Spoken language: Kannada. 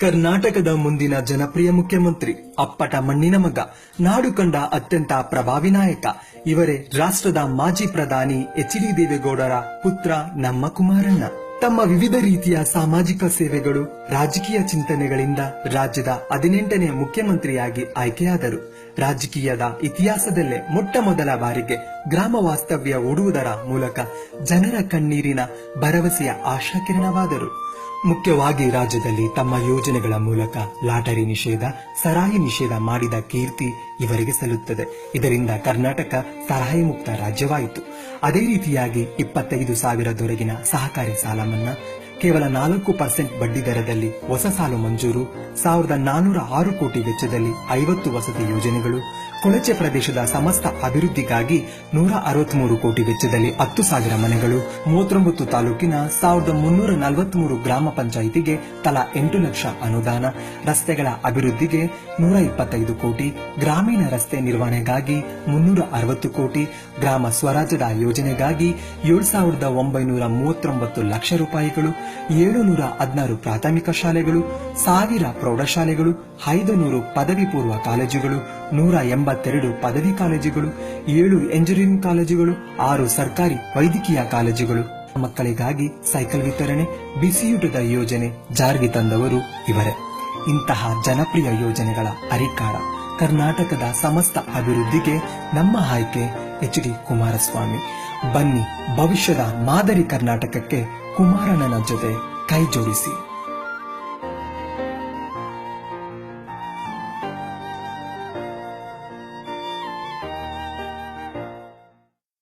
ಕರ್ನಾಟಕದ ಮುಂದಿನ ಜನಪ್ರಿಯ ಮುಖ್ಯಮಂತ್ರಿ, ಅಪ್ಪಟ ಮಣ್ಣಿನ ಮಗ, ನಾಡು ಕಂಡ ಅತ್ಯಂತ ಪ್ರಭಾವಿ ನಾಯಕ ಇವರೇ ರಾಷ್ಟ್ರದ ಮಾಜಿ ಪ್ರಧಾನಿ ಎಚ್.ಡಿ. ದೇವೇಗೌಡರ ಪುತ್ರ ನಮ್ಮ ಕುಮಾರಣ್ಣ. ತಮ್ಮ ವಿವಿಧ ರೀತಿಯ ಸಾಮಾಜಿಕ ಸೇವೆಗಳು, ರಾಜಕೀಯ ಚಿಂತನೆಗಳಿಂದ ರಾಜ್ಯದ 18ನೇ ಮುಖ್ಯಮಂತ್ರಿಯಾಗಿ ಆಯ್ಕೆಯಾದರು. ರಾಜಕೀಯದ ಇತಿಹಾಸದಲ್ಲೇ ಮೊಟ್ಟ ಮೊದಲ ಬಾರಿಗೆ ಗ್ರಾಮ ವಾಸ್ತವ್ಯ ಹೂಡುವುದರ ಮೂಲಕ ಜನರ ಕಣ್ಣೀರಿನ ಭರವಸೆಯ ಆಶಾಕಿರಣವಾದರು. ಮುಖ್ಯವಾಗಿ ರಾಜ್ಯದಲ್ಲಿ ತಮ್ಮ ಯೋಜನೆಗಳ ಮೂಲಕ ಲಾಟರಿ ನಿಷೇಧ, ಸರಾಯಿ ನಿಷೇಧ ಮಾಡಿದ ಕೀರ್ತಿ ಇವರಿಗೆ ಸಲ್ಲುತ್ತದೆ. ಇದರಿಂದ ಕರ್ನಾಟಕ ಸರಾಯಿ ಮುಕ್ತ ರಾಜ್ಯವಾಯಿತು. ಅದೇ ರೀತಿಯಾಗಿ 25,000 ಸಹಕಾರಿ ಸಾಲ ಮನ್ನಾ, ಕೇವಲ 4% ಬಡ್ಡಿ ದರದಲ್ಲಿ ಹೊಸ ಸಾಲು ಮಂಜೂರು, 1,406 ಕೋಟಿ ವೆಚ್ಚದಲ್ಲಿ 50 ವಸತಿ ಯೋಜನೆಗಳು, ಕೊಳಚೆ ಪ್ರದೇಶದ ಸಮಸ್ತ ಅಭಿವೃದ್ಧಿಗಾಗಿ 163 ಕೋಟಿ ವೆಚ್ಚದಲ್ಲಿ 10,000 ಮನೆಗಳು, 39 ತಾಲೂಕಿನ 1,343 ಗ್ರಾಮ ಪಂಚಾಯಿತಿಗೆ ತಲಾ 8 ಲಕ್ಷ ಅನುದಾನ, ರಸ್ತೆಗಳ ಅಭಿವೃದ್ಧಿಗೆ 125 ಕೋಟಿ, ಗ್ರಾಮೀಣ ರಸ್ತೆ ನಿರ್ವಹಣೆಗಾಗಿ 360 ಕೋಟಿ, ಗ್ರಾಮ ಸ್ವರಾಜ್ಯದ ಯೋಜನೆಗಾಗಿ 7,939 ಲಕ್ಷ ರೂಪಾಯಿಗಳು, 716 ಪ್ರಾಥಮಿಕ ಶಾಲೆಗಳು, 1000 ಪ್ರೌಢಶಾಲೆಗಳು, 500 ಪದವಿ ಪೂರ್ವ ಕಾಲೇಜುಗಳು, 182 ಪದವಿ ಕಾಲೇಜುಗಳು, 7 ಎಂಜಿನಿಯರಿಂಗ್ ಕಾಲೇಜುಗಳು, 6 ಸರ್ಕಾರಿ ವೈದ್ಯಕೀಯ ಕಾಲೇಜುಗಳು. ಮಕ್ಕಳಿಗಾಗಿ ಸೈಕಲ್ ವಿತರಣೆ, ಬಿಸಿಯೂಟದ ಯೋಜನೆ ಜಾರಿಗೆ ತಂದವರು ಇವರೇ. ಇಂತಹ ಜನಪ್ರಿಯ ಯೋಜನೆಗಳ ಹರಿಕಾರ ಕರ್ನಾಟಕದ ಸಮಸ್ತ ಅಭಿವೃದ್ಧಿಗೆ ನಮ್ಮ ಆಯ್ಕೆ ಎಚ್.ಡಿ. ಕುಮಾರಸ್ವಾಮಿ. ಬನ್ನಿ, ಭವಿಷ್ಯದ ಮಾದರಿ ಕರ್ನಾಟಕಕ್ಕೆ ಕುಮಾರಣ್ಣನ ಜೊತೆ ಕೈ ಜೋಡಿಸಿ.